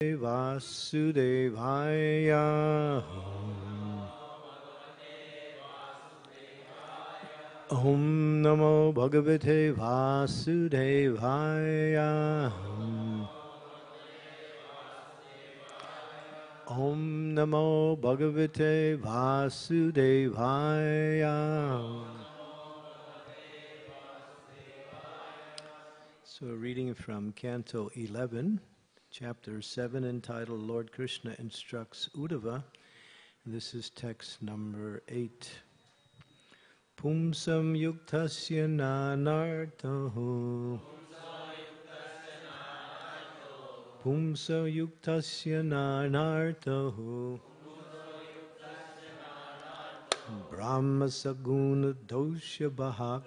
Vasudevaya. Om Namo Bhagavate Vasudevaya. Om Namo Bhagavate Vasudevaya. So reading from Canto 11, Chapter 7, entitled Lord Krishna Instructs Uddhava. This is text number 8. Pumsam yuktasya nanartaho. Pumsa yuktasya nanartaho. Brahma saguna dosya bahak.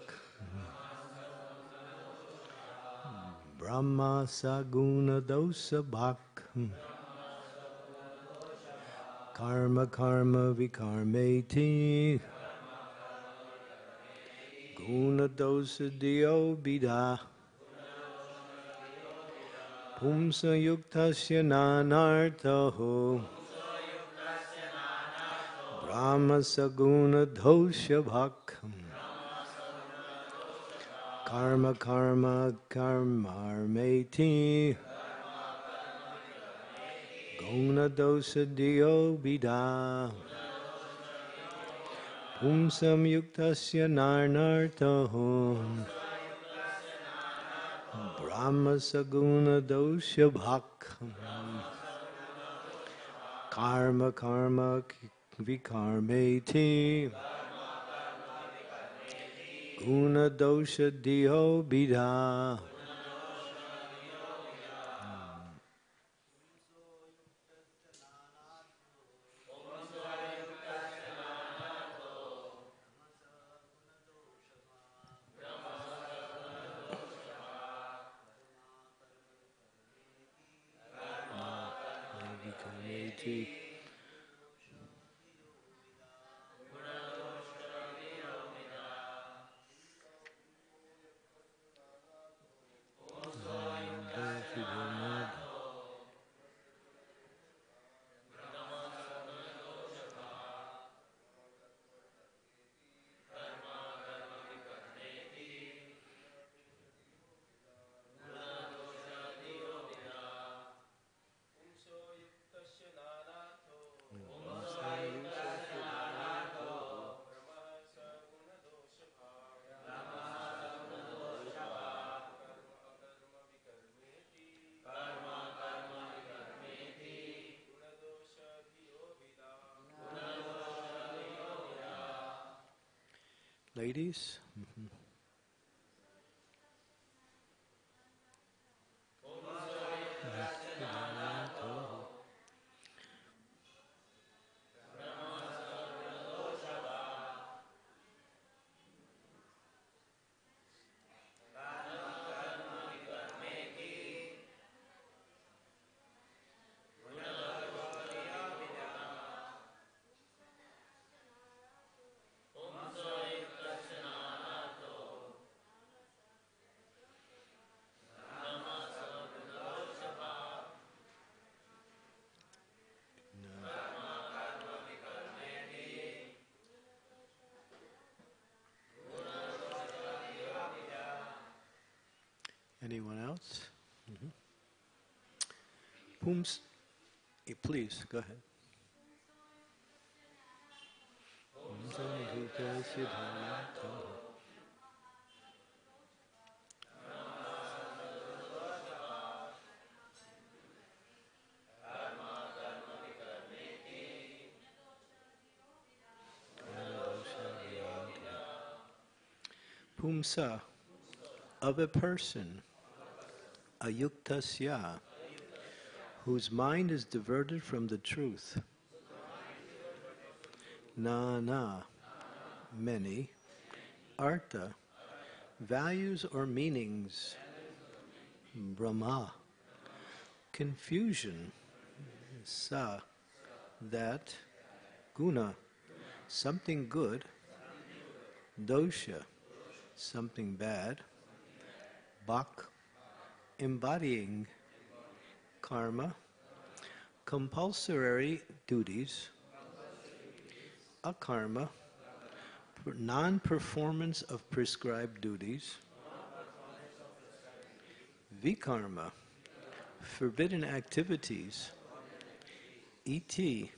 Brahma saguna dosa bhak. Karma karma vikarmeti. Guna dosa dio bida. Pumsa yuktasya nanartaho. Brahma saguna dosha bhak. Karma karma karmarmeti. Guna dosa dio bida. Pumsam yuktasya narnartaho. Brahma saguna dosha bhak. Karma karma vikarmeti. Guna dosha dio bida. Ladies? Anyone else? Pums, please, go ahead. Pumsa, of a person, ayuktasya, whose mind is diverted from the truth. Nana, many. Artha, values or meanings. Brahma, confusion. Sa, that. Guna, something good. Dosha, something bad. Bhak, embodying. Karma, compulsory duties, akarma, non-performance of prescribed duties, vikarma, forbidden activities, iti,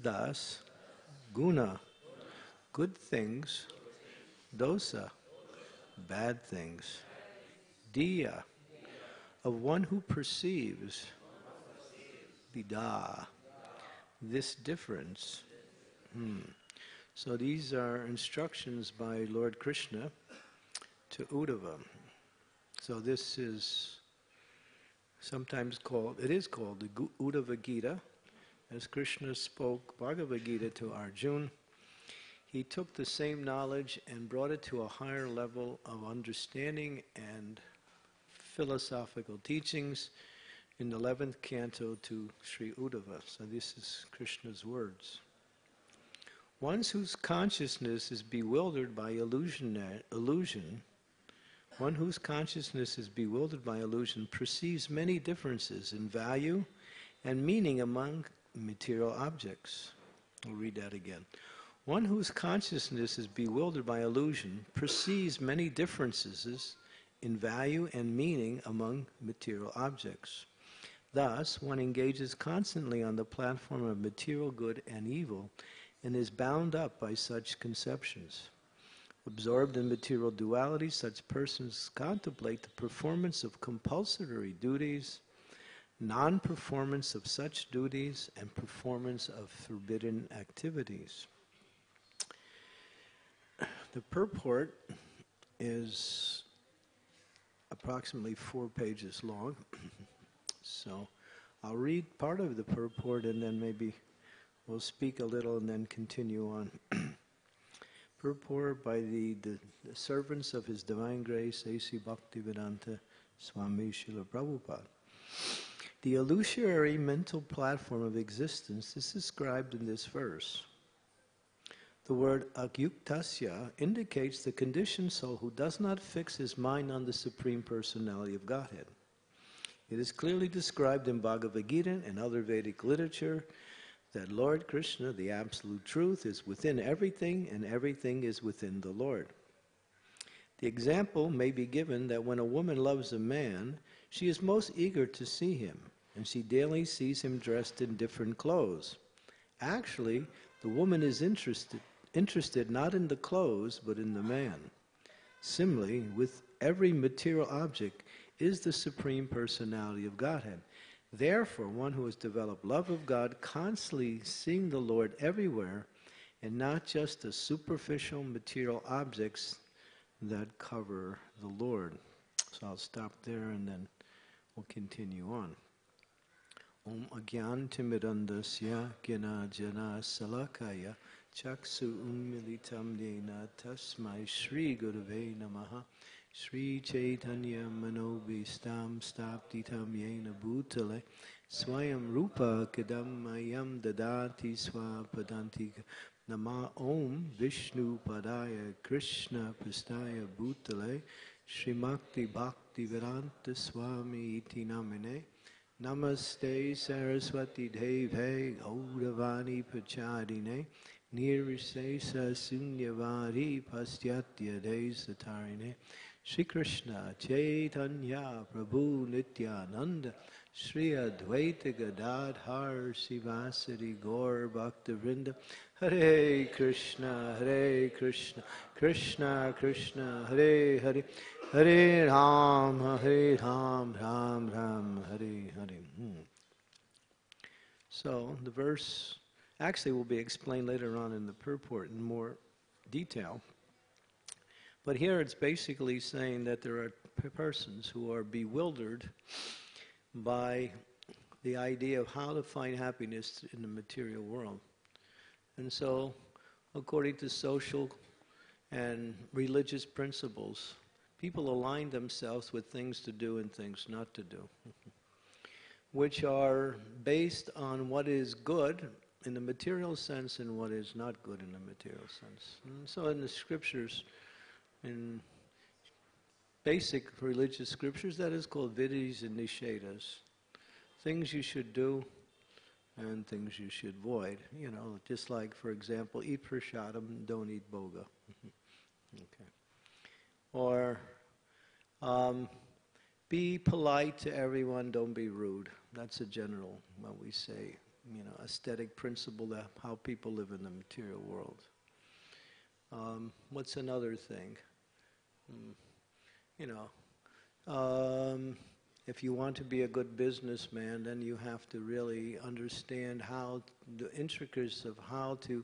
thus, guna, good things, dosa, bad things, diya, of one who perceives, vida, this difference. So these are instructions by Lord Krishna to Uddhava. So this is sometimes called, it is called the Uddhava Gita. As Krishna spoke Bhagavad Gita to Arjuna, he took the same knowledge and brought it to a higher level of understanding and philosophical teachings in the 11th canto to Sri Uddhava. So this is Krishna's words. One whose consciousness is bewildered by one whose consciousness is bewildered by illusion perceives many differences in value and meaning among material objects. I'll read that again. One whose consciousness is bewildered by illusion perceives many differences in value and meaning among material objects. Thus, one engages constantly on the platform of material good and evil and is bound up by such conceptions. Absorbed in material duality, such persons contemplate the performance of compulsory duties, non-performance of such duties, and performance of forbidden activities. The purport is approximately 4 pages long. So I'll read part of the purport and then maybe we'll speak a little and then continue on. Purport by the servants of His Divine Grace, A.C. Bhaktivedanta Swami Srila Prabhupada. The illusory mental platform of existence is described in this verse. The word agyuktasya indicates the conditioned soul who does not fix his mind on the Supreme Personality of Godhead. It is clearly described in Bhagavad Gita and other Vedic literature that Lord Krishna, the Absolute Truth, is within everything and everything is within the Lord. The example may be given that when a woman loves a man, she is most eager to see him, and she daily sees him dressed in different clothes. Actually, the woman is interested not in the clothes, but in the man. Similarly, with every material object is the Supreme Personality of Godhead. Therefore, one who has developed love of God, constantly seeing the Lord everywhere, and not just the superficial material objects that cover the Lord. So I'll stop there and then we'll continue on. Om Agyantimirandasya Gyana Jana Salakaya Chaksu Unmilitam Dena Tasmai Shri Gurave Namaha Shri Chaitanya Manobhistam Staptitam Yena Bhutale Swayam Rupa Kadam Mayam Dadati Swapadantika Nama Om Vishnu Padaya Krishna Pastaya Bhutale Srimakti Bhakti Vedanta Swami Iti Namine Namaste Saraswati Deve Gauravani Pachadine Nirvisesa Sunyavari Pastyatya Desatarine Shri Krishna Chaitanya Prabhu Nityananda Shri Advaita Gadadhar Sivasari Gaur Bhaktivinoda Hare Krishna Krishna Krishna Hare Hare Hare Ram Ram Ram Hare Hare. So the verse actually will be explained later on in the purport in more detail. But here it's basically saying that there are persons who are bewildered by the idea of how to find happiness in the material world. And so, according to social and religious principles, people align themselves with things to do and things not to do, which are based on what is good in the material sense and what is not good in the material sense. And so in the scriptures, in basic religious scriptures, that is called vidis and nishedas. Things you should do and things you should avoid. You know, just like, for example, eat prasadam, don't eat boga. Okay. Or be polite to everyone, don't be rude. That's a general, what we say, you know, aesthetic principle that how people live in the material world. What's another thing? You know, if you want to be a good businessman, then you have to really understand how the intricacies of how to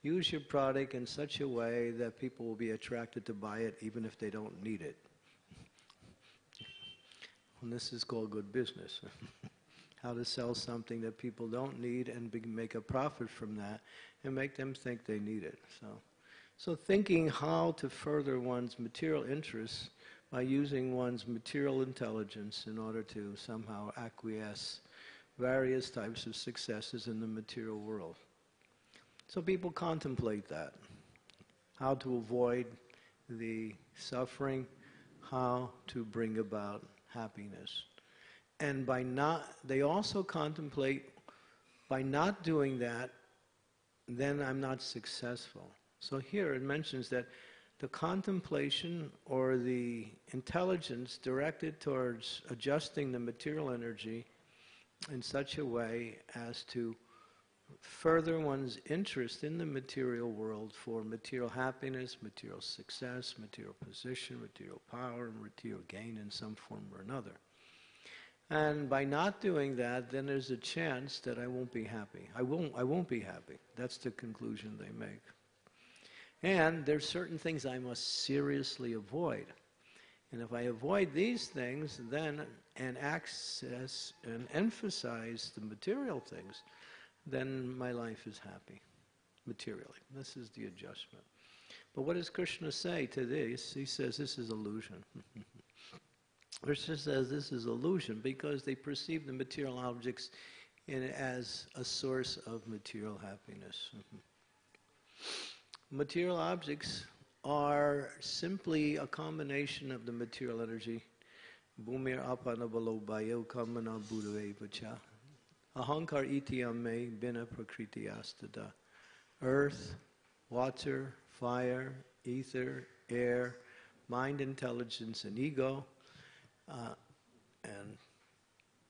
use your product in such a way that people will be attracted to buy it even if they don't need it. And this is called good business. How to sell something that people don't need and make a profit from that and make them think they need it. So thinking how to further one's material interests by using one's material intelligence in order to somehow acquiesce various types of successes in the material world. So people contemplate that, how to avoid the suffering, how to bring about happiness. And they also contemplate, by not doing that, then I'm not successful. So here it mentions that the contemplation or the intelligence directed towards adjusting the material energy in such a way as to further one's interest in the material world for material happiness, material success, material position, material power, and material gain in some form or another. And by not doing that, then there's a chance that I won't be happy. I won't be happy. That's the conclusion they make. And there's certain things I must seriously avoid. And if I avoid these things, then, and access and emphasize the material things, then my life is happy, materially. This is the adjustment. But what does Krishna say to this? He says this is illusion. Krishna says this is illusion because they perceive the material objects as a source of material happiness. Material objects are simply a combination of the material energy. Bhumir apana balo bayo kamana buddhave vacha. Ahankar itiyame bina prakriti astada. Earth, water, fire, ether, air, mind, intelligence, and ego. And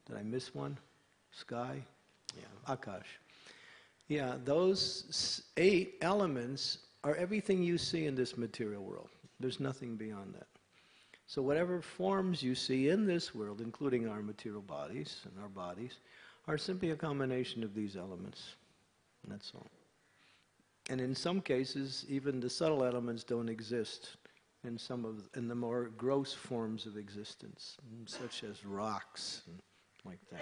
did I miss one? Sky? Yeah, Akash. Yeah, those 8 elements are everything you see in this material world. There's nothing beyond that. So whatever forms you see in this world, including our material bodies and our bodies, are simply a combination of these elements. And that's all. And in some cases, even the subtle elements don't exist in the more gross forms of existence, such as rocks and like that.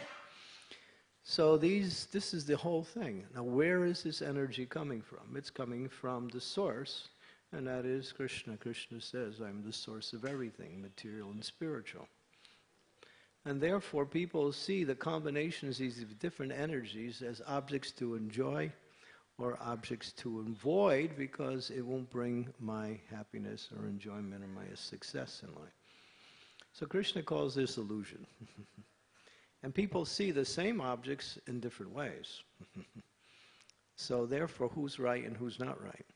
So this is the whole thing. Now where is this energy coming from? It's coming from the source, and that is Krishna. Krishna says, I'm the source of everything, material and spiritual. And therefore people see the combinations of these different energies as objects to enjoy or objects to avoid because it won't bring my happiness or enjoyment or my success in life. So Krishna calls this illusion. And people see the same objects in different ways. So therefore, who's right and who's not right?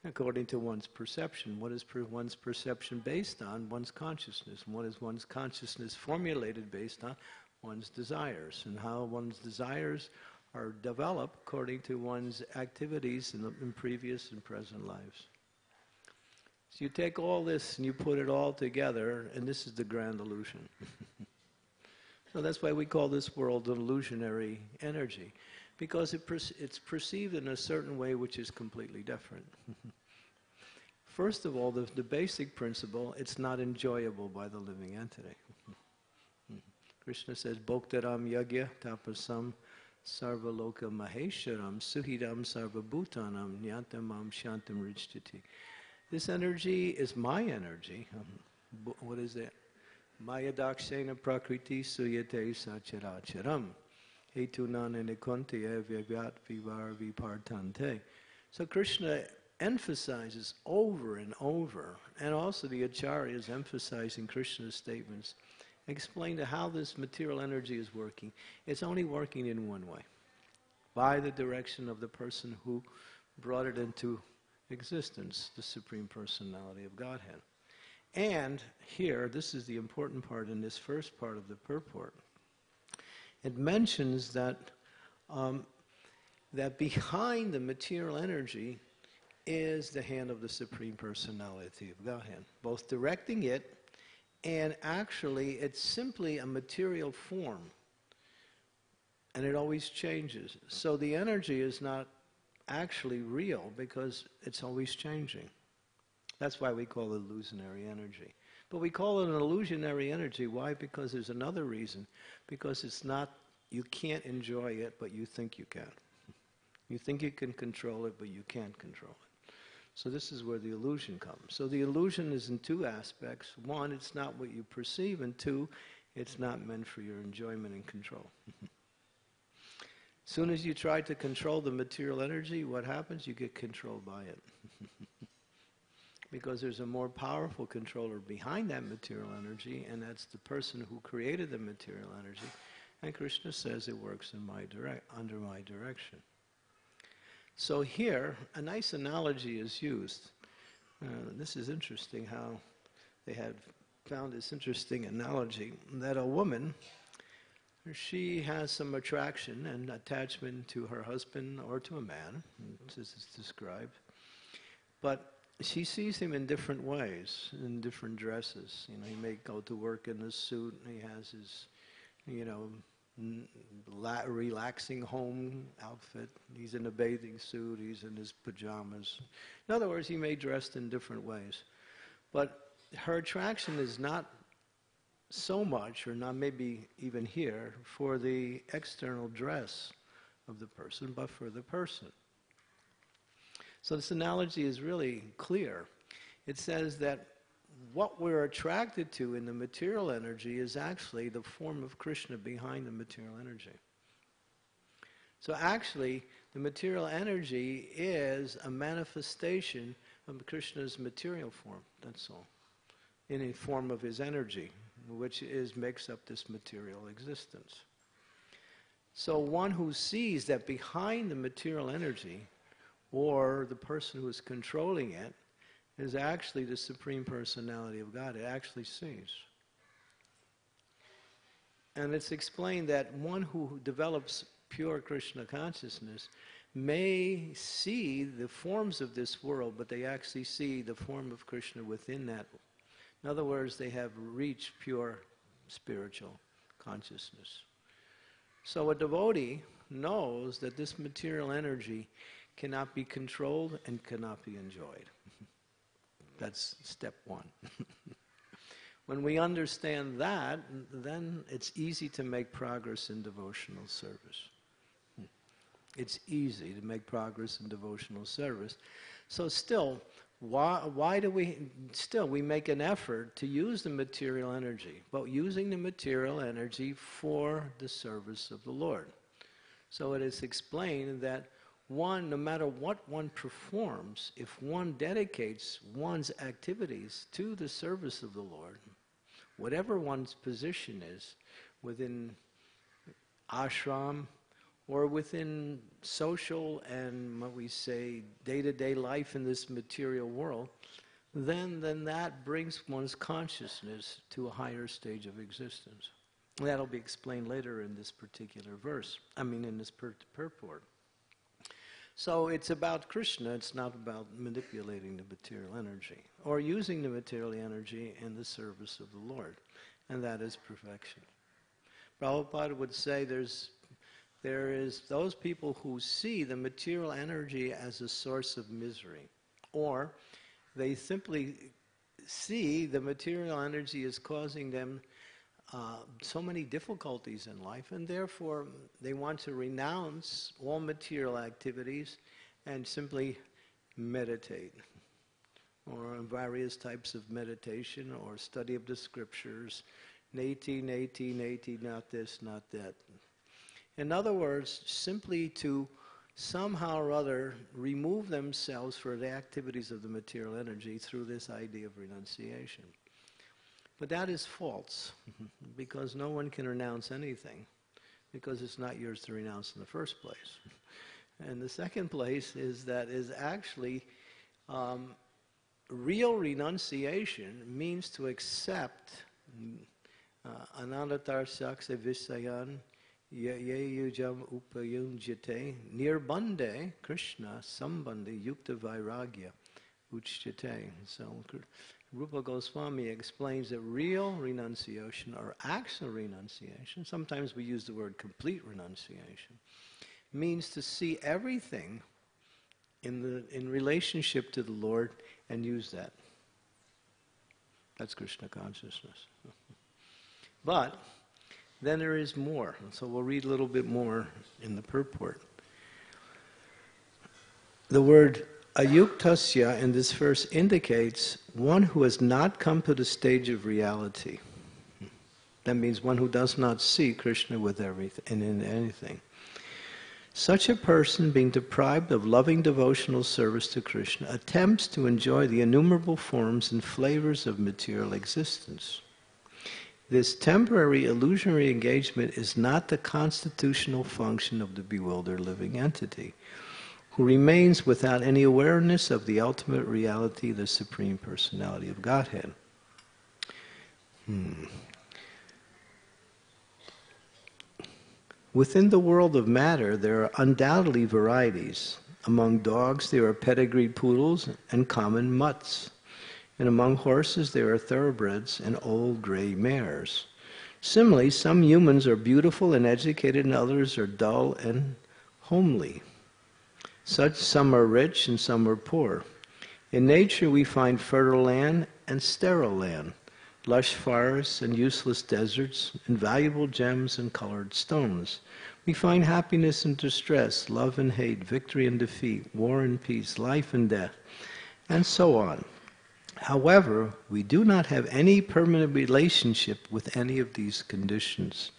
According to one's perception. What is one's perception based on? One's consciousness. And what is one's consciousness formulated based on? One's desires. And how one's desires are developed according to one's activities in previous and present lives. So you take all this and you put it all together, and this is the grand illusion. So that's why we call this world an illusionary energy, because it's perceived in a certain way which is completely different. First of all, the basic principle, it's not enjoyable by the living entity. Krishna says, Bhoktaram yagya tapasam sarvaloka mahesharam suhidam sarvabhutanam nyatamam shantam rijtiti. This energy is my energy. What is that? Maya dakshena prakriti suyate sacharacharam hetunana nikonte evyavyat vivar vipartante. So Krishna emphasizes over and over, and also the acharyas emphasizing Krishna's statements, explain to how this material energy is working. It's only working in one way. by the direction of the person who brought it into existence, the Supreme Personality of Godhead. And here, this is the important part in this first part of the purport, it mentions that that behind the material energy is the hand of the Supreme Personality of Godhead, both directing it and actually it's simply a material form, and it always changes. So the energy is not actually real because it's always changing. That's why we call it illusionary energy. But we call it an illusionary energy. Why? Because there's another reason. Because it's not, you can't enjoy it, but you think you can. You think you can control it, but you can't control it. So this is where the illusion comes. So the illusion is in two aspects. One, it's not what you perceive, and two, it's not meant for your enjoyment and control. As soon as you try to control the material energy, what happens? You get controlled by it. Because there's a more powerful controller behind that material energy, and that's the person who created the material energy. And Krishna says it works in under my direction. So here, a nice analogy is used. This is interesting how they had found this interesting analogy, that a woman, she has some attraction and attachment to her husband or to a man, as is described, but she sees him in different ways, in different dresses. You know, he may go to work in a suit, and he has his, you know, relaxing home outfit. He's in a bathing suit, he's in his pajamas. In other words, he may dress in different ways. But her attraction is not so much, or not maybe even here, for the external dress of the person, but for the person. So this analogy is really clear. It says that what we're attracted to in the material energy is actually the form of Krishna behind the material energy. So actually, the material energy is a manifestation of Krishna's material form, that's all, in a form of his energy, which makes up this material existence. So one who sees that behind the material energy, or the person who is controlling it, is actually the Supreme Personality of God. It actually sees. And it's explained that one who develops pure Krishna consciousness may see the forms of this world, but they actually see the form of Krishna within that. In other words, they have reached pure spiritual consciousness. So a devotee knows that this material energy cannot be controlled and cannot be enjoyed. That's step one. When we understand that, then it's easy to make progress in devotional service. It's easy to make progress in devotional service. So still, why do we make an effort to use the material energy, but using the material energy for the service of the Lord. So it is explained that one, no matter what one performs, if one dedicates one's activities to the service of the Lord, whatever one's position is, within ashram or within social and what we say day-to-day life in this material world, then that brings one's consciousness to a higher stage of existence. That'll be explained later in this particular verse, in this purport. So it's about Krishna, it's not about manipulating the material energy or using the material energy in the service of the Lord, and that is perfection. Prabhupada would say there is those people who see the material energy as a source of misery, or they simply see the material energy is causing them so many difficulties in life, and therefore they want to renounce all material activities and simply meditate, or various types of meditation or study of the scriptures, neti, not this, not that. In other words, simply to somehow or other remove themselves from the activities of the material energy through this idea of renunciation. But that is false, because no one can renounce anything. because it's not yours to renounce in the first place. And the second place is that is actually real renunciation means to accept ananatar saksa visayan yeyujam upayunjate nirbande Krishna sambandhi yukta vairagya uchjate. So Rupa Goswami explains that real renunciation or actual renunciation, sometimes we use the word complete renunciation, means to see everything in relationship to the Lord and use that. That's Krishna consciousness. But then there is more. So we'll read a little bit more in the purport. The word ayuktasya in this verse indicates one who has not come to the stage of reality. That means one who does not see Krishna with everything and in anything. Such a person, being deprived of loving devotional service to Krishna, attempts to enjoy the innumerable forms and flavors of material existence. This temporary illusionary engagement is not the constitutional function of the bewildered living entity, who remains without any awareness of the ultimate reality, the Supreme Personality of Godhead. Within the world of matter, there are undoubtedly varieties. Among dogs, there are pedigreed poodles and common mutts. And among horses, there are thoroughbreds and old gray mares. Similarly, some humans are beautiful and educated, and others are dull and homely. Some are rich and some are poor. In nature, we find fertile land and sterile land, lush forests and useless deserts, invaluable gems and colored stones. We find happiness and distress, love and hate, victory and defeat, war and peace, life and death, and so on. However, we do not have any permanent relationship with any of these conditions,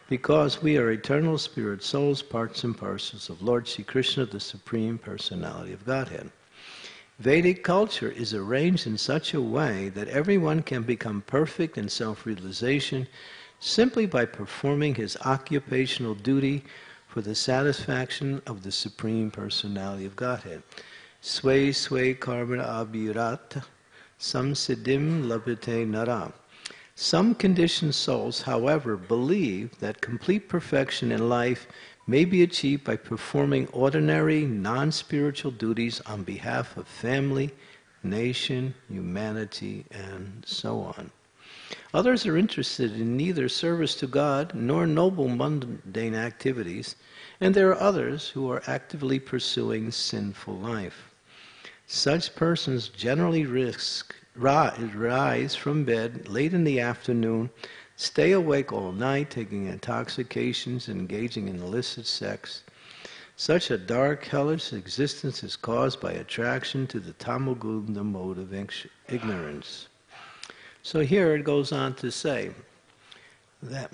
because we are eternal spirit souls, parts and parcels of Lord Sri Krishna, the Supreme Personality of Godhead. Vedic culture is arranged in such a way that everyone can become perfect in self-realization simply by performing his occupational duty for the satisfaction of the Supreme Personality of Godhead. Sway sway karma abhirat samsiddhim labhate nara. Some conditioned souls, however, believe that complete perfection in life may be achieved by performing ordinary, non-spiritual duties on behalf of family, nation, humanity, and so on. Others are interested in neither service to God nor noble mundane activities, and there are others who are actively pursuing sinful life. Such persons generally rise from bed late in the afternoon, stay awake all night, taking intoxications and engaging in illicit sex. Such a dark, hellish existence is caused by attraction to the tamoguna mode of ignorance. So here it goes on to say that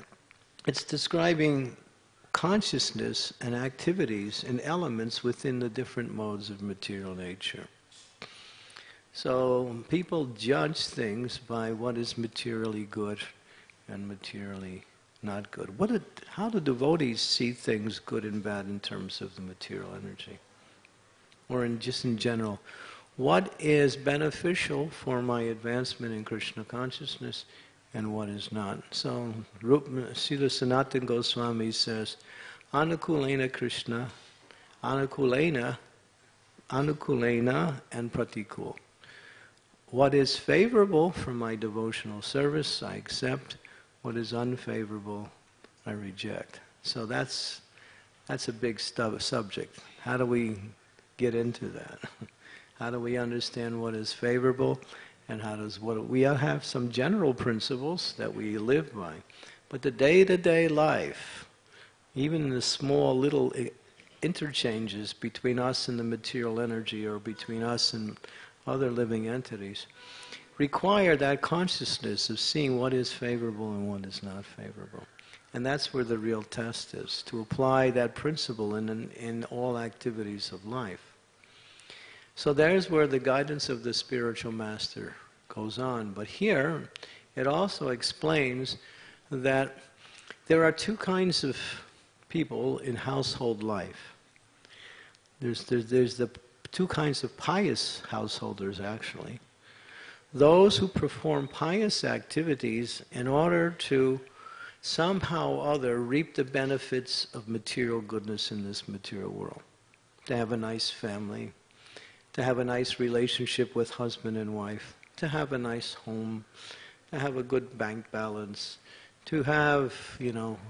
it's describing consciousness and activities and elements within the different modes of material nature. So people judge things by what is materially good and materially not good. How do devotees see things good and bad in terms of the material energy? Or just in general, what is beneficial for my advancement in Krishna consciousness and what is not? So Srila Sanatana Goswami says, Anukulena Krishna, Anukulena and Pratikul. What is favorable for my devotional service, I accept. What is unfavorable, I reject. So that's a big subject. How do we get into that? How do we understand what is favorable, and we have some general principles that we live by, but the day-to-day life, even the small little interchanges between us and the material energy, or between us and other living entities, require that consciousness of seeing what is favorable and what is not favorable. And that's where the real test is, to apply that principle in all activities of life. So there's where the guidance of the spiritual master goes on. But here, it also explains that there are two kinds of people in household life. There's the two kinds of pious householders, actually. Those who perform pious activities in order to somehow or other reap the benefits of material goodness in this material world. To have a nice family, to have a nice relationship with husband and wife, to have a nice home, to have a good bank balance, to have,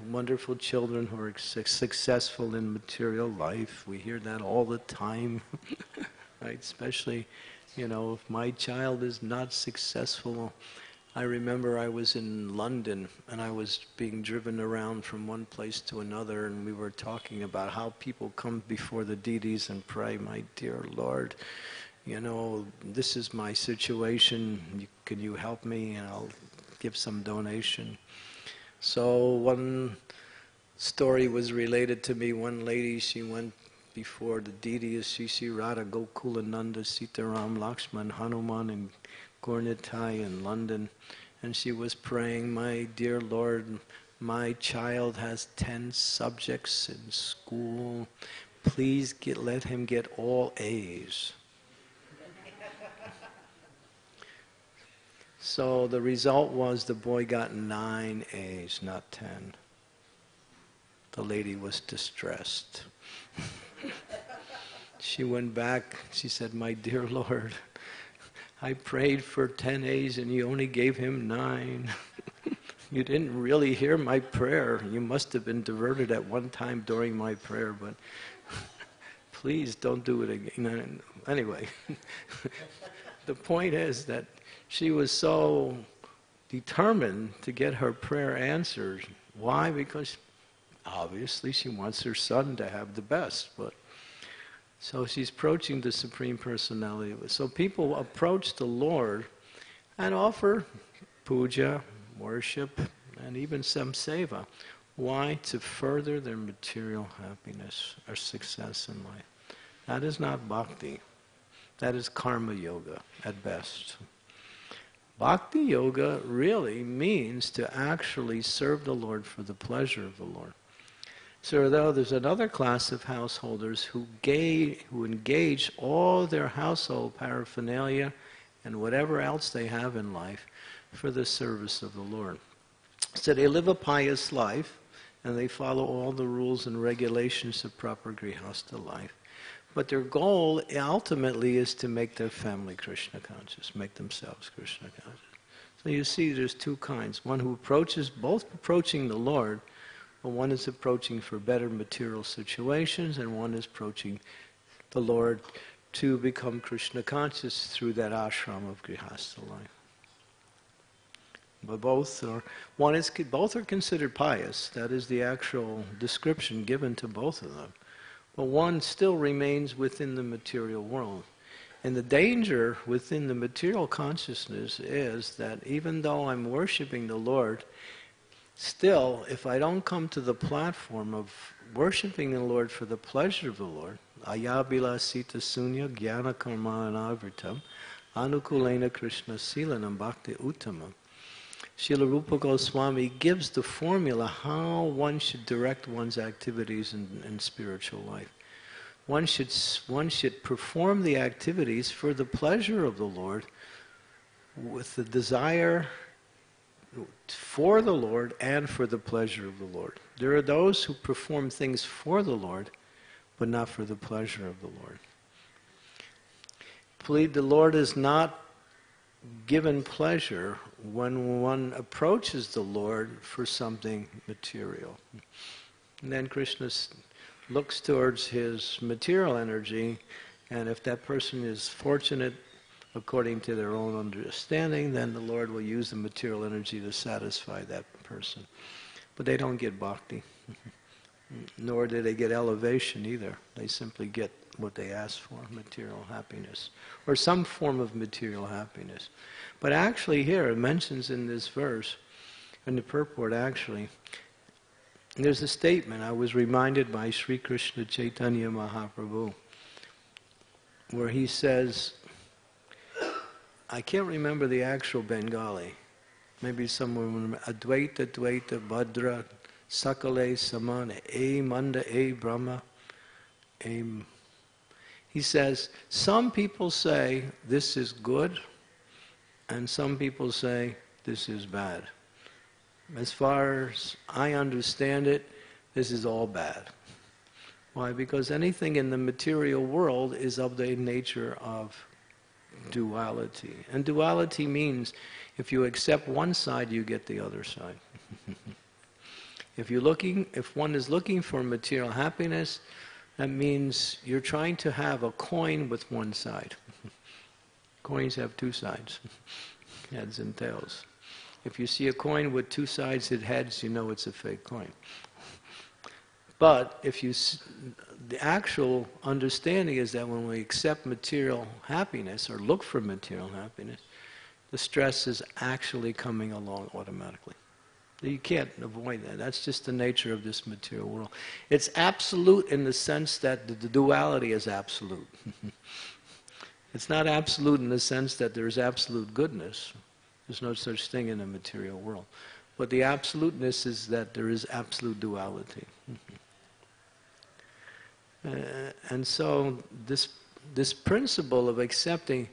wonderful children who are successful in material life. We hear that all the time, right? Especially, if my child is not successful. I remember I was in London and I was being driven around from one place to another, and we were talking about how people come before the deities and pray, my dear Lord, this is my situation, can you help me, and I'll give some donation. So one story was related to me. One lady, she went before the deities, Sri Radha, Gokulananda, Sitaram, Lakshman, Hanuman, and Gornitai in London, and she was praying, my dear Lord, my child has 10 subjects in school. Please let him get all A's. So the result was the boy got 9 A's, not 10. The lady was distressed. She went back, she said, my dear Lord, I prayed for 10 A's and you only gave him 9. You didn't really hear my prayer. You must have been diverted at one time during my prayer, but please don't do it again. Anyway, the point is that she was so determined to get her prayer answered. Why? Because obviously she wants her son to have the best, but so she's approaching the Supreme Personality. So people approach the Lord and offer puja, worship, and even some seva. Why? To further their material happiness or success in life. That is not bhakti. That is karma yoga at best. Bhakti yoga really means to actually serve the Lord for the pleasure of the Lord. So though there's another class of householders who engage all their household paraphernalia and whatever else they have in life for the service of the Lord. So they live a pious life and they follow all the rules and regulations of proper grihastha life. But their goal ultimately is to make their family Krishna conscious, make themselves Krishna conscious. So you see there's two kinds. One who approaches, both approaching the Lord, but one is approaching for better material situations, and one is approaching the Lord to become Krishna conscious through that ashram of grihastha life. But both are considered pious. That is the actual description given to both of them. But one still remains within the material world. And the danger within the material consciousness is that even though I'm worshiping the Lord, still, if I don't come to the platform of worshiping the Lord for the pleasure of the Lord, ayabila sita sunya jnana karmana avritam anukulena krishna silanam bhakti uttamam. Srila Rupa Goswami gives the formula how one should direct one's activities in spiritual life. One should perform the activities for the pleasure of the Lord with the desire for the Lord and for the pleasure of the Lord. There are those who perform things for the Lord, but not for the pleasure of the Lord. The Lord is not given pleasure when one approaches the Lord for something material. And then Krishna looks towards his material energy, and if that person is fortunate according to their own understanding, then the Lord will use the material energy to satisfy that person. But they don't get bhakti, nor do they get elevation either. They simply get what they ask for, material happiness, or some form of material happiness. But actually here, it mentions in this verse, in the purport actually, there's a statement I was reminded by Sri Krishna Chaitanya Mahaprabhu, where he says, I can't remember the actual Bengali, maybe somewhere, Advaita, Dvaita, Bhadra, sakale samana, e manda, e brahma, e... He says, some people say this is good, and some people say this is bad. As far as I understand it, this is all bad. Why? Because anything in the material world is of the nature of duality. And duality means if you accept one side, you get the other side. If one is looking for material happiness, that means you're trying to have a coin with one side. Coins have two sides, heads and tails. If you see a coin with two sides and heads, you know it's a fake coin. But the actual understanding is that when we accept material happiness or look for material happiness, the stress is actually coming along automatically. You can't avoid that. That's just the nature of this material world. It's absolute in the sense that the duality is absolute. It's not absolute in the sense that there's absolute goodness. There's no such thing in the material world. But the absoluteness is that there is absolute duality. And so this principle of accepting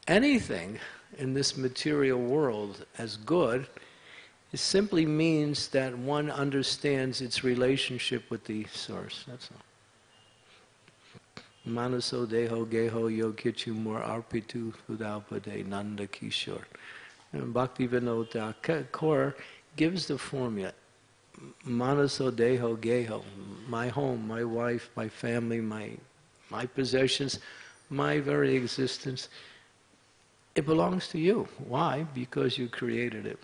anything in this material world as good, it simply means that one understands its relationship with the source. That's all. Manaso deho geho yogichu mor arpitu hudalpade nanda kishore. And Bhaktivinoda Thakur gives the formula. Manaso deho geho. My home, my wife, my family, my possessions, my very existence. It belongs to you. Why? Because you created it.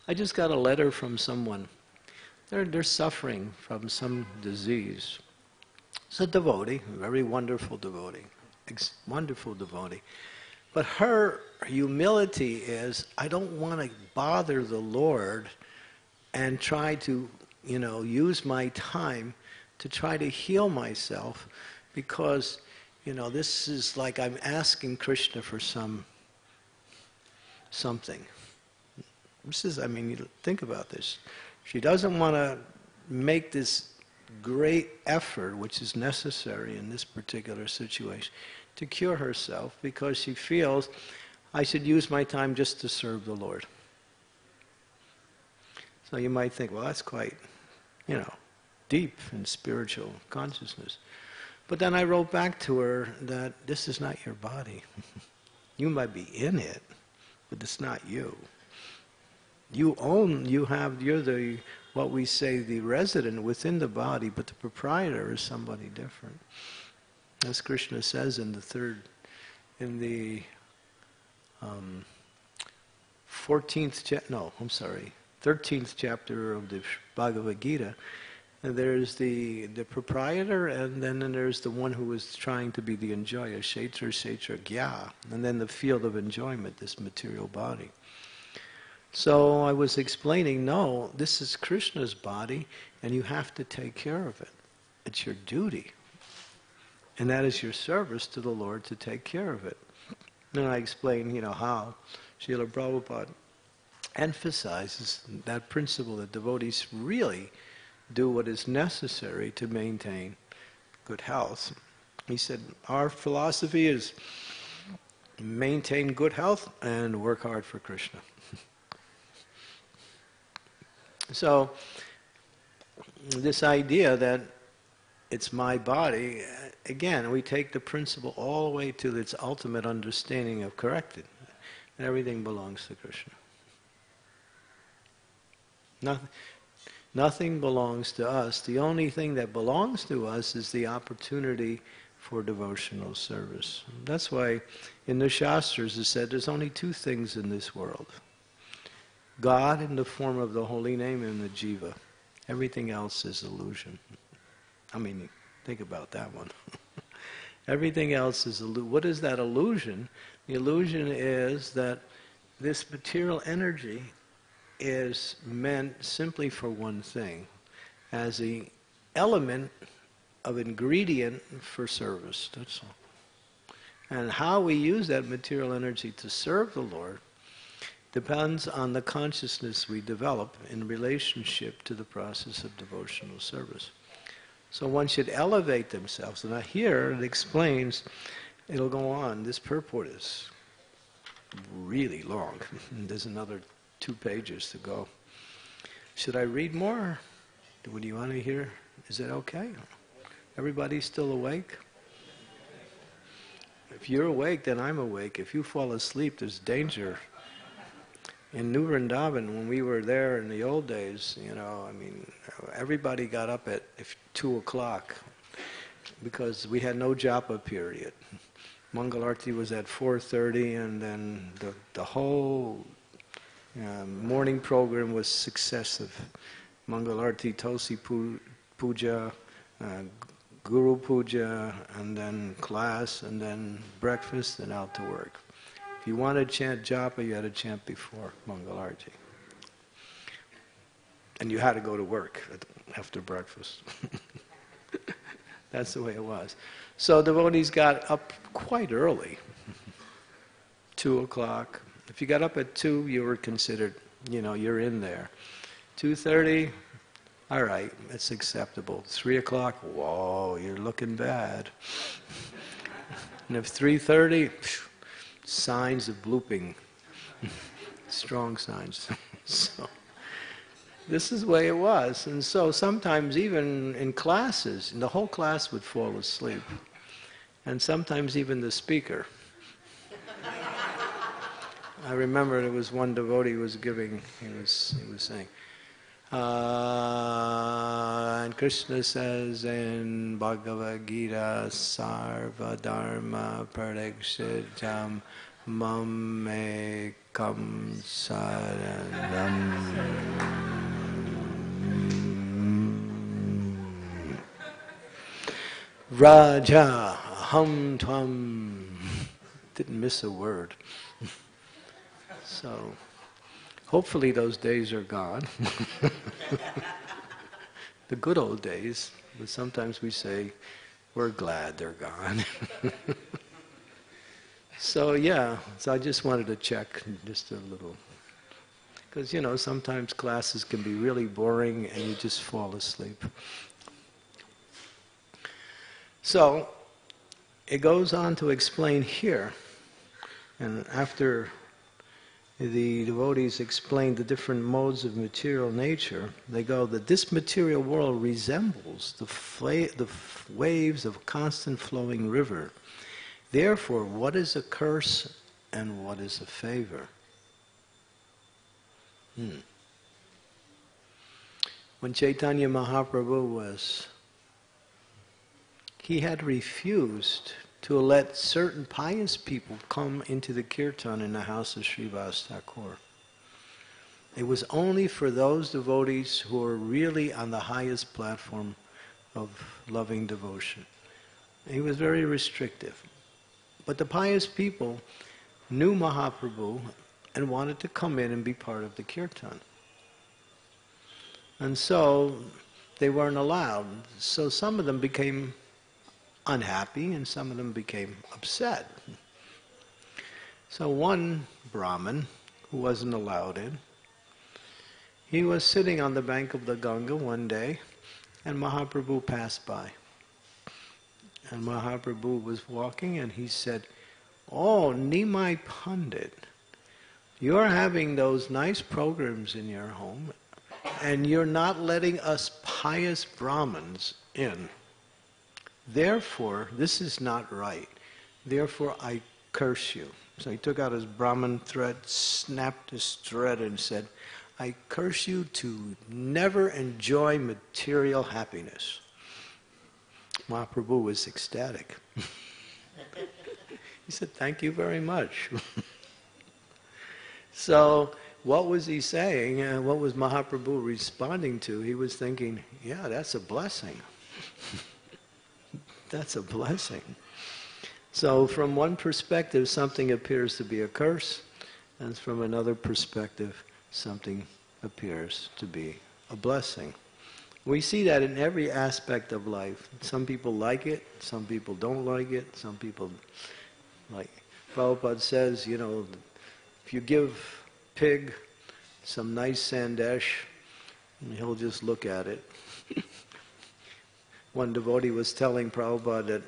I just got a letter from someone. They're suffering from some disease. It's a devotee, a very wonderful devotee, wonderful devotee. But her humility is, I don't want to bother the Lord and try to, use my time to try to heal myself, because, this is like I'm asking Krishna for something. This is, think about this. She doesn't want to make this great effort, which is necessary in this particular situation, to cure herself, because she feels, I should use my time just to serve the Lord. So you might think, well, that's quite, deep in spiritual consciousness. But then I wrote back to her that this is not your body. You might be in it, but it's not you. You're the, what we say, the resident within the body, but the proprietor is somebody different. As Krishna says in the 13th chapter of the Bhagavad Gita, and there's the proprietor, and then there's the one who is trying to be the enjoyer, Kshetra Gya, and then the field of enjoyment, this material body. So I was explaining, no, this is Krishna's body, and you have to take care of it. It's your duty. And that is your service to the Lord to take care of it. And I explained, how Srila Prabhupada emphasizes that principle that devotees really do what is necessary to maintain good health. He said, our philosophy is maintain good health and work hard for Krishna. So, this idea that it's my body, again, we take the principle all the way to its ultimate understanding of corrected. Everything belongs to Krishna. Nothing belongs to us. The only thing that belongs to us is the opportunity for devotional service. That's why in the Shastras it said there's only two things in this world. God in the form of the holy name and the jiva. Everything else is illusion. Think about that one. Everything else is illusion. What is that illusion? The illusion is that this material energy is meant simply for one thing, as the element of ingredient for service. That's all. And how we use that material energy to serve the Lord depends on the consciousness we develop in relationship to the process of devotional service. So one should elevate themselves. And here it explains, it'll go on, this purport is really long. There's another 2 pages to go. Should I read more? What do you want to hear? Is it okay? Everybody still awake? If you're awake, then I'm awake. If you fall asleep, there's danger. In New Vrindavan, when we were there in the old days, everybody got up at 2 o'clock because we had no japa period. Mangalarti was at 4:30, and then the whole morning program was successive. Mangalarti, Tulsi Puja, Guru Puja, and then class, and then breakfast, and out to work. If you wanted to chant japa, you had to chant before Mangalarti. And you had to go to work after breakfast. That's the way it was. So devotees got up quite early, 2 o'clock. If you got up at 2, you were considered, you're in there. 2:30, all right, it's acceptable. 3 o'clock, whoa, you're looking bad. And if 3:30, signs of blooping, strong signs. So this is the way it was. And so sometimes even in classes, the whole class would fall asleep. And sometimes even the speaker. I remember there was one devotee who was giving, he was saying, and Krishna says in Bhagavad Gita, Sarva Dharma Parikshitam Mam Ekam Saranam. Raja Hum Tvam. Didn't miss a word. So, hopefully those days are gone. The good old days, but sometimes we say, we're glad they're gone. So I just wanted to check just a little. Because, sometimes classes can be really boring and you just fall asleep. So, it goes on to explain here, and after the devotees explain the different modes of material nature, they go that this material world resembles the waves of a constant flowing river. Therefore, what is a curse and what is a favor? When Chaitanya Mahaprabhu he had refused to let certain pious people come into the kirtan in the house of Srivas Thakur. It was only for those devotees who were really on the highest platform of loving devotion. He was very restrictive. But the pious people knew Mahaprabhu and wanted to come in and be part of the kirtan. And so they weren't allowed. So some of them became unhappy and some of them became upset. So one Brahmin who wasn't allowed in, he was sitting on the bank of the Ganga one day and Mahaprabhu passed by. And Mahaprabhu was walking and he said, "Oh, Nimai Pandit, you're having those nice programs in your home and you're not letting us pious Brahmins in. Therefore, this is not right. Therefore, I curse you." So he took out his Brahmin thread, snapped his thread and said, "I curse you to never enjoy material happiness." Mahaprabhu was ecstatic. He said, "Thank you very much." So, what was he saying? What was Mahaprabhu responding to? He was thinking, yeah, that's a blessing. That's a blessing. So from one perspective, something appears to be a curse, and from another perspective, something appears to be a blessing. We see that in every aspect of life. Some people like it, some people don't like it, some people like... Prabhupada says, if you give pig, some nice sandesh, and he'll just look at it. One devotee was telling Prabhupada that,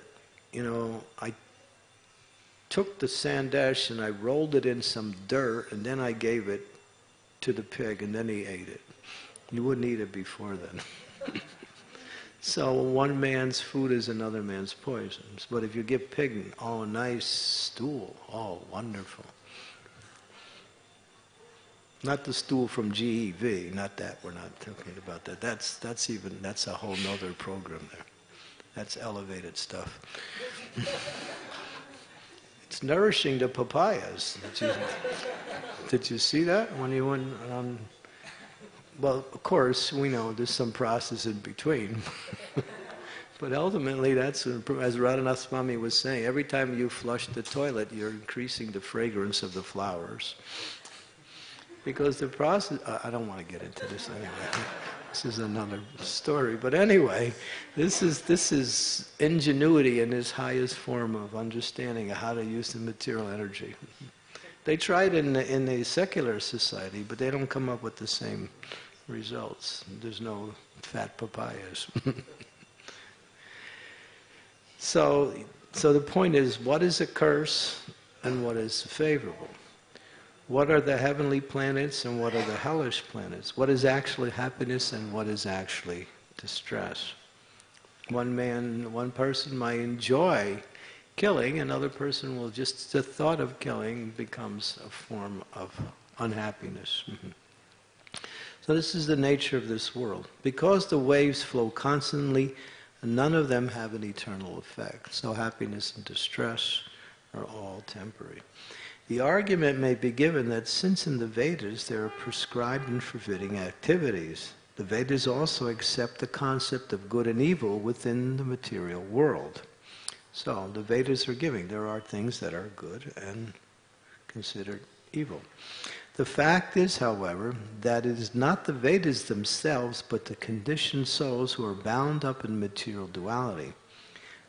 I took the sandesh and I rolled it in some dirt and then I gave it to the pig and then he ate it. You wouldn't eat it before then. So one man's food is another man's poison. But if you give pig, nice stool, wonderful. Not the stool from GEV, not that, we're not talking about that. That's a whole nother program there. That's elevated stuff. It's nourishing the papayas. Did you see that when you went on? Well, of course, we know there's some process in between. But ultimately, that's, as Radhanath Swami was saying, every time you flush the toilet, you're increasing the fragrance of the flowers. Because the process, I don't want to get into this anyway. This is another story. But anyway, this is ingenuity in its highest form of understanding of how to use the material energy. They tried in the secular society, but they don't come up with the same results. There's no fat papayas. So the point is, what is a curse and what is favorable? What are the heavenly planets and what are the hellish planets? What is actually happiness and what is actually distress? One person might enjoy killing, another person will just, the thought of killing becomes a form of unhappiness. So this is the nature of this world. Because the waves flow constantly, none of them have an eternal effect. So happiness and distress are all temporary. The argument may be given that since in the Vedas there are prescribed and forbidding activities, the Vedas also accept the concept of good and evil within the material world. So the Vedas are giving, there are things that are good and considered evil. The fact is, however, that it is not the Vedas themselves, but the conditioned souls who are bound up in material duality.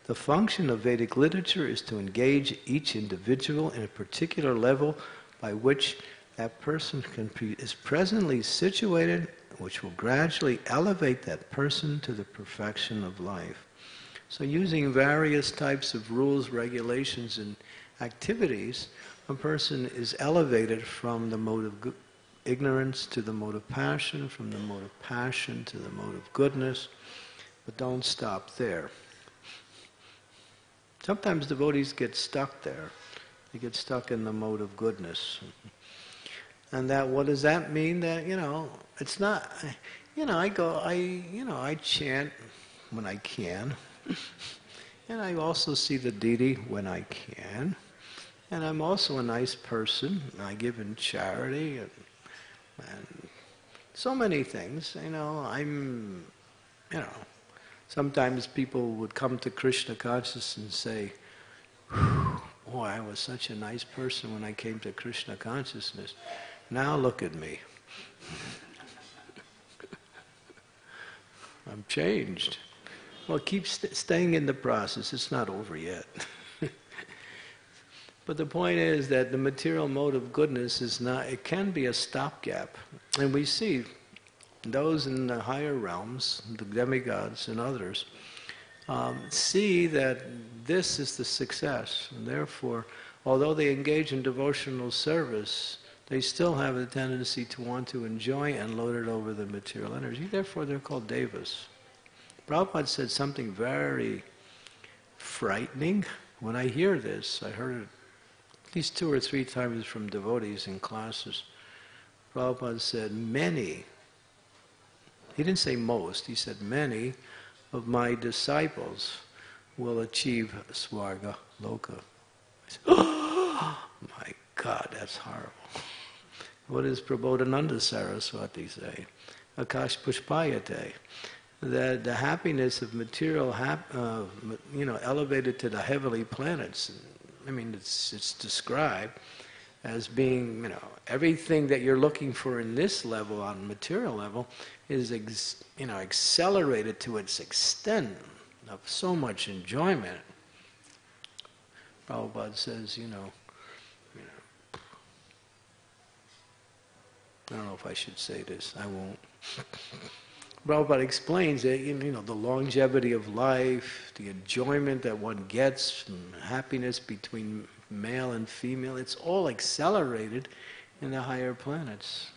The function of Vedic literature is to engage each individual in a particular level by which that person is presently situated, which will gradually elevate that person to the perfection of life. So using various types of rules, regulations, and activities, a person is elevated from the mode of ignorance to the mode of passion, from the mode of passion to the mode of goodness, but don't stop there. Sometimes devotees get stuck there. They get stuck in the mode of goodness. And that, what does that mean? That, it's not, I chant when I can. And I also see the deity when I can. And I'm also a nice person. I give in charity and so many things. Sometimes people would come to Krishna Consciousness and say, boy, I was such a nice person when I came to Krishna Consciousness. Now look at me. I'm changed. Well, keep staying in the process. It's not over yet. But the point is that the material mode of goodness is not, it can be a stopgap. And we see those in the higher realms, the demigods and others, see that this is the success. And therefore, although they engage in devotional service, they still have a tendency to want to enjoy and load it over the material energy. Therefore, they're called devas. Prabhupada said something very frightening. When I hear this, I heard it at least 2 or 3 times from devotees in classes. Prabhupada said, many, he didn't say most, he said many of my disciples will achieve Swarga Loka. I said, oh my God, that's horrible. What does Prabodhananda Saraswati say? Akash Pushpayate. That the happiness of material, elevated to the heavenly planets. I mean, it's described as being, everything that you're looking for in this level, on material level, is, accelerated to its extent of so much enjoyment. Prabhupada says, I don't know if I should say this, I won't. Prabhupada explains that, the longevity of life, the enjoyment that one gets from happiness between male and female, it's all accelerated in the higher planets,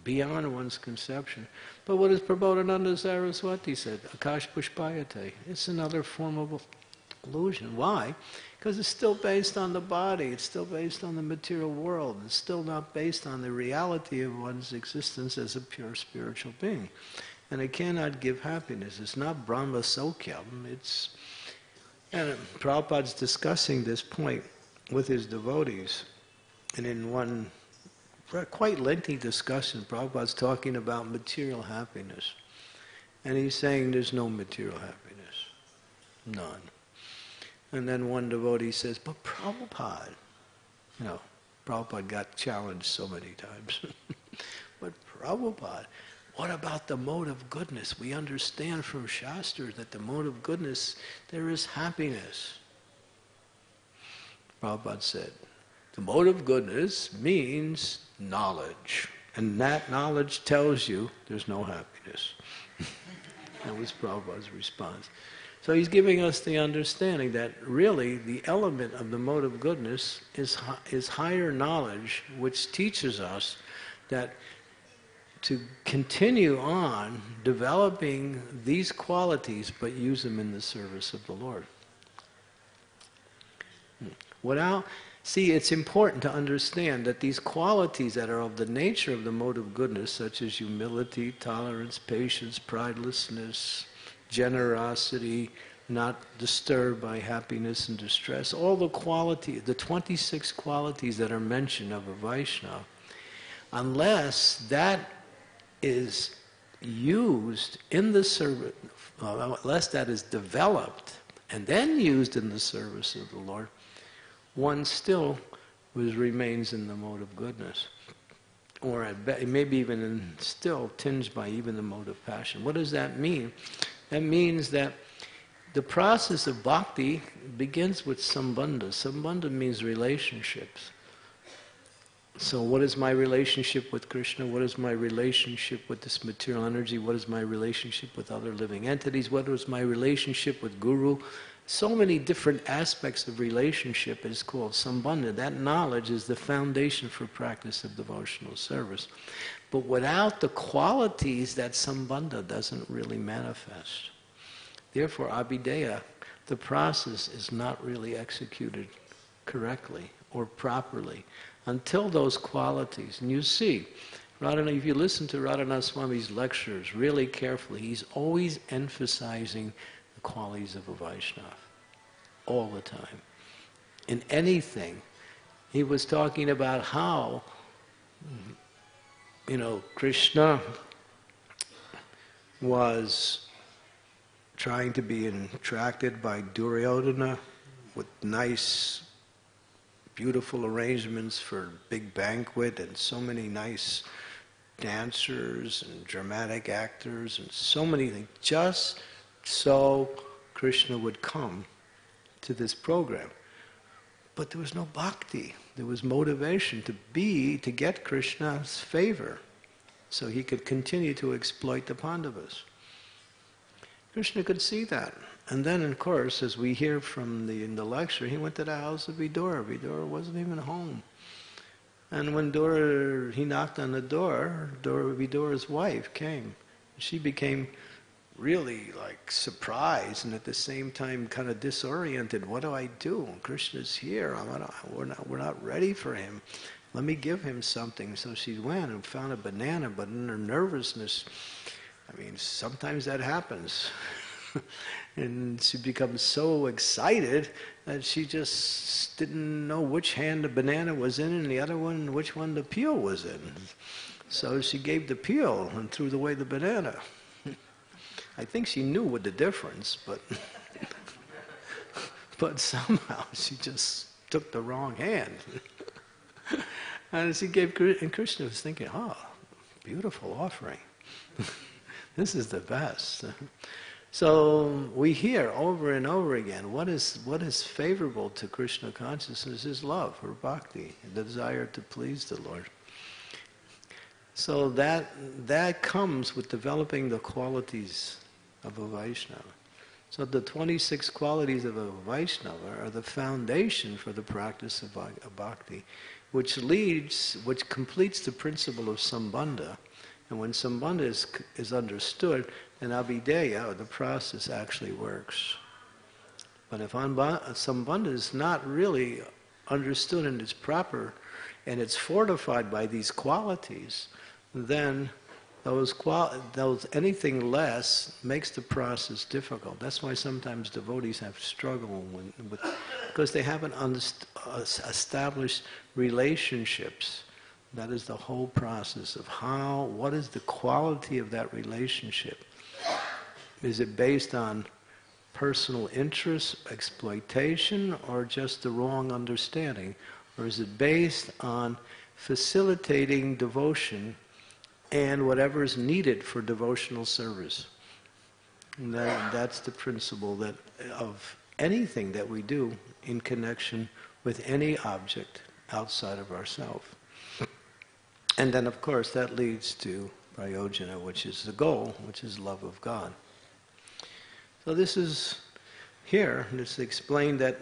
beyond one's conception. But what does Prabodhananda Saraswati said? Akash Pushpayate. It's another form of illusion. Why? Because it's still based on the body, it's still based on the material world, it's still not based on the reality of one's existence as a pure spiritual being. And it cannot give happiness. It's not Brahma Sokyam. And Prabhupada's discussing this point with his devotees. And in one quite lengthy discussion, Prabhupada's talking about material happiness. And he's saying there's no material happiness. None. And then one devotee says, but Prabhupada, Prabhupada got challenged so many times. But Prabhupada, what about the mode of goodness? We understand from Shastra that the mode of goodness, there is happiness. Prabhupada said, the mode of goodness means knowledge. And that knowledge tells you there's no happiness. That was Prabhupada's response. So he's giving us the understanding that really the element of the mode of goodness is higher knowledge, which teaches us that to continue on developing these qualities, but use them in the service of the Lord. See, it's important to understand that these qualities that are of the nature of the mode of goodness, such as humility, tolerance, patience, pridelessness, generosity, not disturbed by happiness and distress, all the 26 qualities that are mentioned of a Vaishnava, unless that is used in the service, unless that is developed and then used in the service of the Lord, one still remains in the mode of goodness. Or maybe even still tinged by even the mode of passion. What does that mean? That means that the process of bhakti begins with sambandha. Sambandha means relationships. So what is my relationship with Krishna? What is my relationship with this material energy? What is my relationship with other living entities? What is my relationship with Guru? So many different aspects of relationship is called sambandha. That knowledge is the foundation for practice of devotional service. But without the qualities, that sambandha doesn't really manifest. Therefore, abhideya, the process is not really executed correctly or properly until those qualities. And you see, if you listen to Radhanath Swami's lectures really carefully, he's always emphasizing the qualities of a Vaishnava. All the time. In anything. He was talking about how, Krishna was trying to be attracted by Duryodhana with nice, beautiful arrangements for a big banquet and so many nice dancers and dramatic actors and so many things, just so Krishna would come to this program. But there was no bhakti. There was motivation to get Krishna's favor so he could continue to exploit the Pandavas. Krishna could see that. And then, of course, as we hear from in the lecture, he went to the house of Vidura. Vidura wasn't even home. And when he knocked on the door, Vidura's wife came. She became really surprised and at the same time kind of disoriented. What do I do? Krishna's here. We're not ready for him. Let me give him something. So she went and found a banana, but in her nervousness, sometimes that happens. And she becomes so excited that she just didn't know which hand the banana was in and the other one, which one the peel was in. So she gave the peel and threw away the banana. I think she knew what the difference, but somehow she just took the wrong hand. And she gave, and Krishna was thinking, beautiful offering. This is the best. So we hear over and over again, what is favorable to Krishna consciousness is love, or bhakti, the desire to please the Lord. So that comes with developing the qualities of a Vaishnava. So the 26 qualities of a Vaishnava are the foundation for the practice of bhakti, which completes the principle of sambandha. And when sambandha is understood, then abhideya, or the process, actually works. But if sambandha is not really understood in its proper, and it's fortified by these qualities, then anything less makes the process difficult. That's why sometimes devotees have struggle because they haven't established relationships. That is the whole process of what is the quality of that relationship? Is it based on personal interest, exploitation, or just the wrong understanding? Or is it based on facilitating devotion and whatever is needed for devotional service? And that's the principle of anything that we do in connection with any object outside of ourselves. And then, of course, that leads to prayojana, which is the goal, which is love of God. So this is here, it's explained that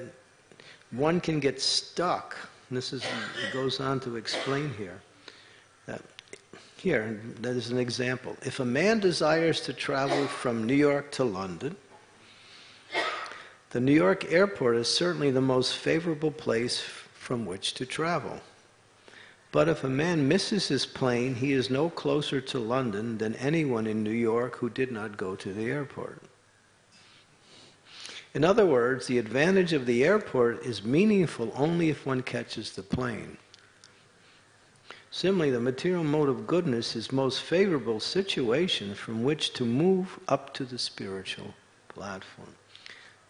one can get stuck. And it goes on to explain here that that is an example. If a man desires to travel from New York to London, the New York airport is certainly the most favorable place from which to travel. But if a man misses his plane, he is no closer to London than anyone in New York who did not go to the airport. In other words, the advantage of the airport is meaningful only if one catches the plane. Similarly, the material mode of goodness is most favorable situation from which to move up to the spiritual platform.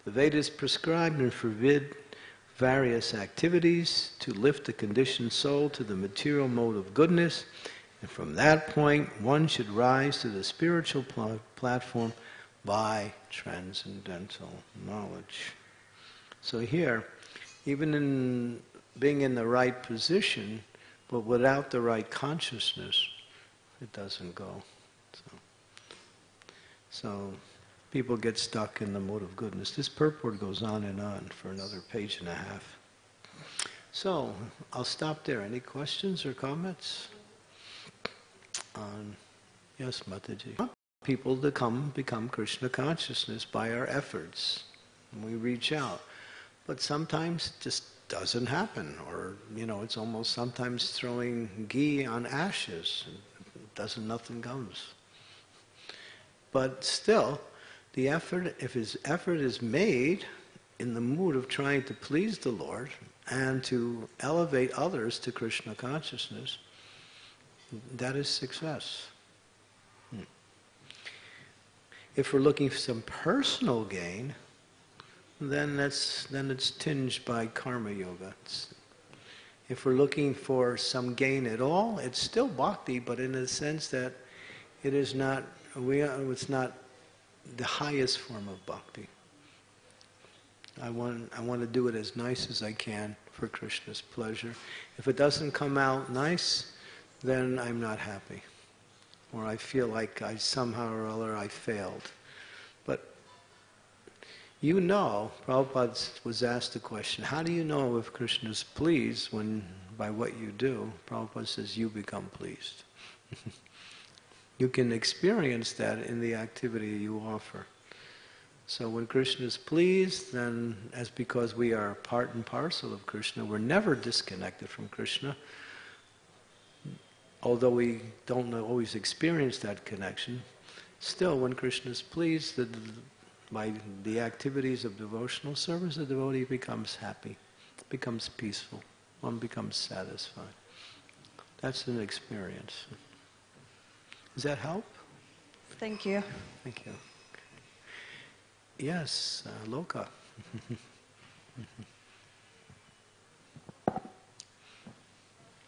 The Vedas prescribe and forbid various activities to lift the conditioned soul to the material mode of goodness, and from that point one should rise to the spiritual platform by transcendental knowledge. So here, even in being in the right position, but without the right consciousness, it doesn't go. So people get stuck in the mode of goodness. This purport goes on for another page and a half. So I'll stop there. Any questions or comments? Yes, Mataji. People to become Krishna consciousness by our efforts. And we reach out. But sometimes it just doesn't happen. Or, it's almost sometimes throwing ghee on ashes. Nothing comes. But still, the effort, if his effort is made in the mood of trying to please the Lord and to elevate others to Krishna consciousness, that is success. If we're looking for some personal gain, then it's tinged by karma yoga. If we're looking for some gain at all, it's still bhakti, but in a sense that it is not. It's not the highest form of bhakti. I want to do it as nice as I can for Krishna's pleasure. If it doesn't come out nice, then I'm not happy. Or I feel like somehow or other I failed. But Prabhupada was asked the question, how do you know if Krishna is pleased when by what you do? Prabhupada says, you become pleased. You can experience that in the activity you offer. So when Krishna is pleased, then as because we are part and parcel of Krishna, we're never disconnected from Krishna. Although we don't always experience that connection, still when Krishna is pleased, by the activities of devotional service, the devotee becomes happy, becomes peaceful, one becomes satisfied. That's an experience. Does that help? Thank you. Thank you. Yes, Loka.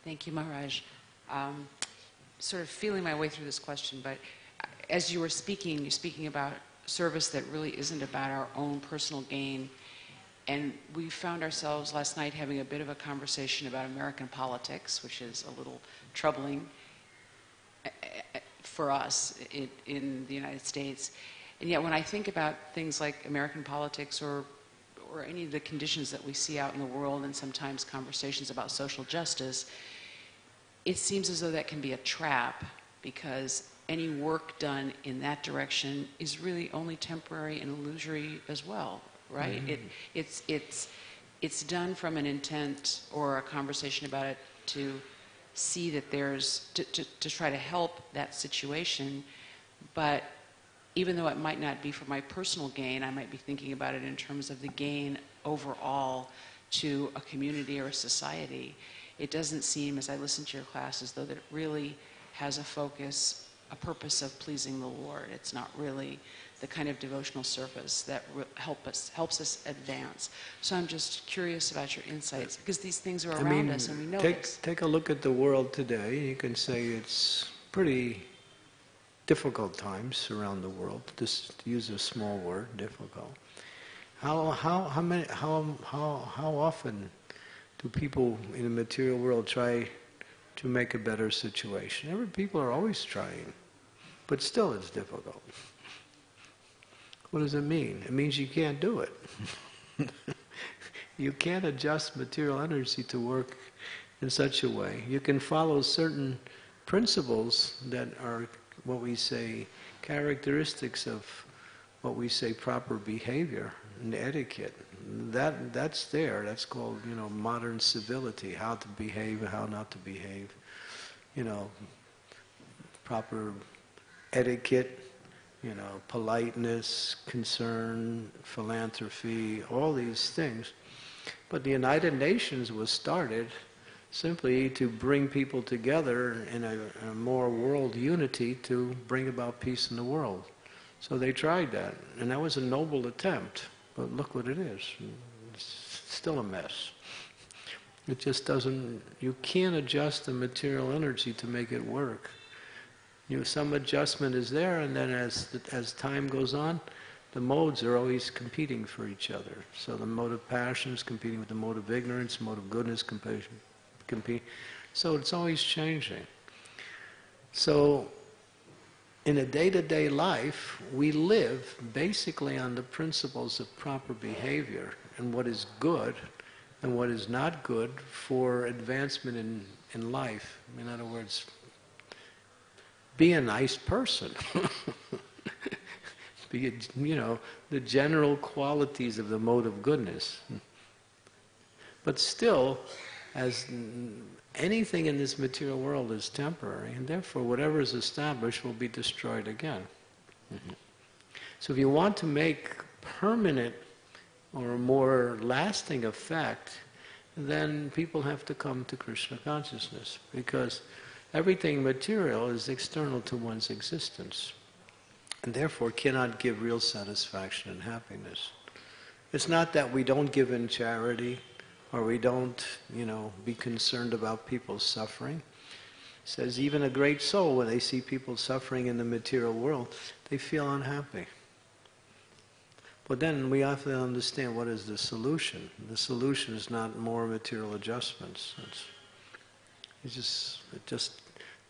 Thank you, Maharaj. Sort of feeling my way through this question, but as you were speaking, you're speaking about service that really isn't about our own personal gain. And we found ourselves last night having a bit of a conversation about American politics, which is a little troubling. for us in the United States. And yet when I think about things like American politics or any of the conditions that we see out in the world, and sometimes conversations about social justice, it seems as though that can be a trap, because any work done in that direction is really only temporary and illusory as well, right? Mm-hmm. It's done from an intent or a conversation about it to see that there's, to try to help that situation, but even though it might not be for my personal gain, I might be thinking about it in terms of the gain overall to a community or a society. It doesn't seem, as I listen to your class, as though that it really has a focus, a purpose of pleasing the Lord. It's not really the kind of devotional service that helps us advance. So I'm just curious about your insights, because these things are around us and we know this. Take a look at the world today. You can say it's pretty difficult times around the world. Just to use a small word, difficult. How often do people in the material world try to make a better situation? People are always trying, but still it's difficult. What does it mean? It means you can't do it. You can't adjust material energy to work in such a way. You can follow certain principles that are what we say characteristics of what we say proper behavior and etiquette. That's there. That's called, modern civility, how to behave and how not to behave. Proper etiquette, politeness, concern, philanthropy, all these things. But the United Nations was started simply to bring people together in a more world unity to bring about peace in the world. So they tried that, and that was a noble attempt. But look what it is. It's still a mess. It just doesn't, you can't adjust the material energy to make it work. Some adjustment is there, and then as time goes on, the modes are always competing for each other. So the mode of passion is competing with the mode of ignorance, mode of goodness, compassion, compete. So it's always changing. So in a day-to-day life, we live basically on the principles of proper behavior and what is good and what is not good for advancement in life. In other words, be a nice person. Be, the general qualities of the mode of goodness. But still, as anything in this material world is temporary, and therefore whatever is established will be destroyed again. Mm-hmm. So if you want to make permanent or a more lasting effect, then people have to come to Krishna consciousness, because everything material is external to one's existence, and therefore cannot give real satisfaction and happiness. It's not that we don't give in charity, or we don't, be concerned about people's suffering. It says even a great soul, when they see people suffering in the material world, they feel unhappy. But then we have to understand what is the solution. The solution is not more material adjustments. It's just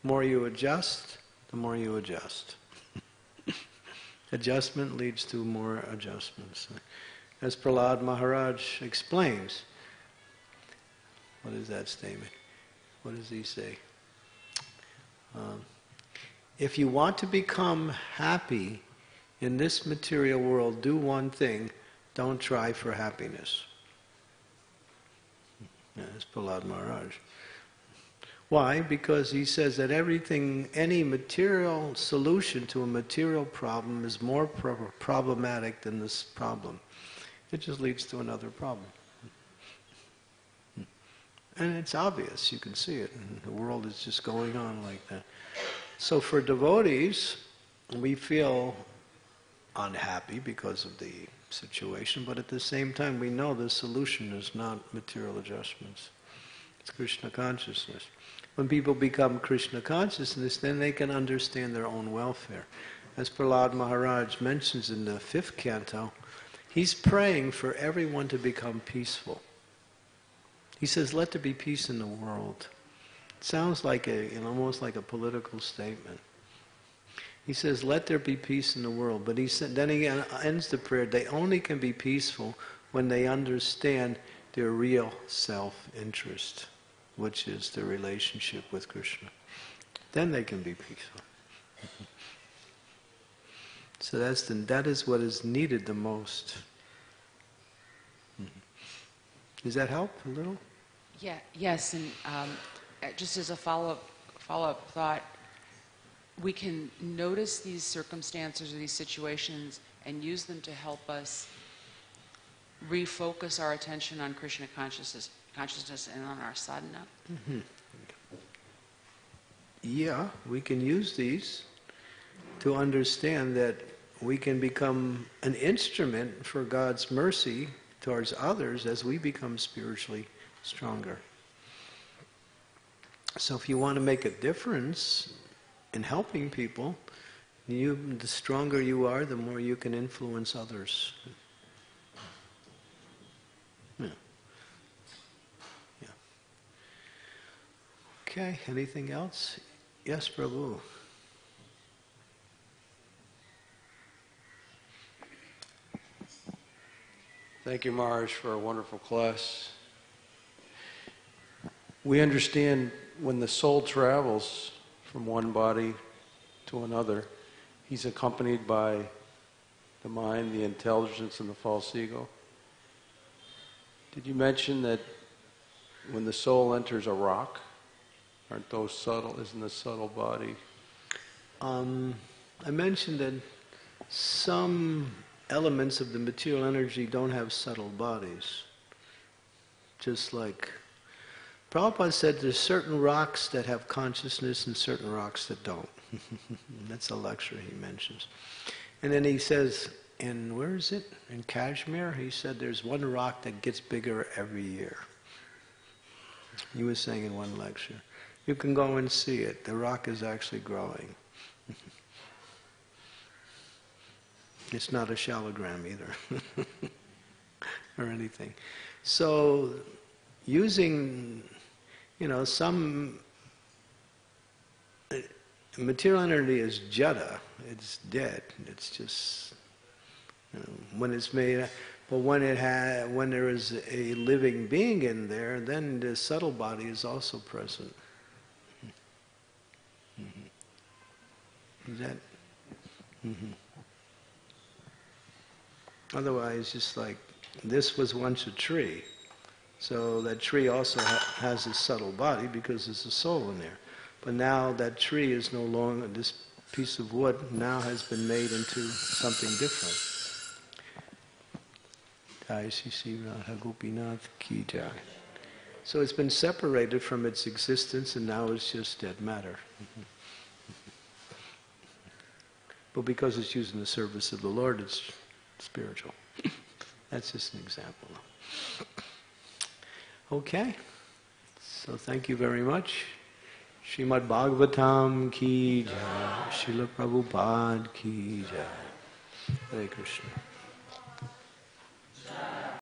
more you adjust, the more you adjust. Adjustment leads to more adjustments. As Prahlad Maharaj explains, what is that statement? What does he say? If you want to become happy in this material world, do one thing: don't try for happiness. Yeah, that's Prahlad Maharaj. Why? Because he says that any material solution to a material problem is more problematic than this problem. It just leads to another problem. And it's obvious, you can see it. The world is just going on like that. So for devotees, we feel unhappy because of the situation, but at the same time we know the solution is not material adjustments. It's Krishna consciousness. When people become Krishna consciousness, then they can understand their own welfare. As Prahlad Maharaj mentions in the 5th canto, he's praying for everyone to become peaceful. He says, let there be peace in the world. sounds like almost like a political statement. He says, "Let there be peace in the world," but he said, then he ends the prayer. They only can be peaceful when they understand their real self-interest, which is the relationship with Krishna. Then they can be peaceful. So that is what is needed the most. Does that help a little? Yeah. Yes, and just as a follow-up thought, we can notice these circumstances or these situations and use them to help us refocus our attention on Krishna consciousness and on our sadhana. Mm-hmm. Yeah, we can use these to understand that we can become an instrument for God's mercy towards others as we become spiritually stronger. So if you want to make a difference in helping people, the stronger you are, the more you can influence others. Yeah. Yeah. Okay, anything else? Yes, Prabhu. Thank you, Maharaj, for a wonderful class. We understand when the soul travels from one body to another, he's accompanied by the mind, the intelligence, and the false ego. Did you mention that when the soul enters a rock, aren't those subtle? Isn't the subtle body? I mentioned that some elements of the material energy don't have subtle bodies. Just like Prabhupada said, there's certain rocks that have consciousness and certain rocks that don't. That's a lecture he mentions. And then he says, where is it? In Kashmir, he said there's one rock that gets bigger every year. He was saying in one lecture. You can go and see it. The rock is actually growing. It's not a shallogram either, or anything. So, using, some material energy is jada. It's dead. It's just when it's made. But when there is a living being in there, then the subtle body is also present. Mm-hmm. Is that? Mm-hmm. Otherwise, just like this was once a tree, so that tree also has a subtle body because there's a soul in there. But now that tree is no longer, this piece of wood now has been made into something different. Jai Shri Sri Radha Gopinath Ki Jai. So it's been separated from its existence and now it's just dead matter. But because it's used in the service of the Lord, it's spiritual. That's just an example. Okay. So thank you very much. Srimad Bhagavatam Ki Jai. Srila Prabhupada Ki Jai. Hare Krishna.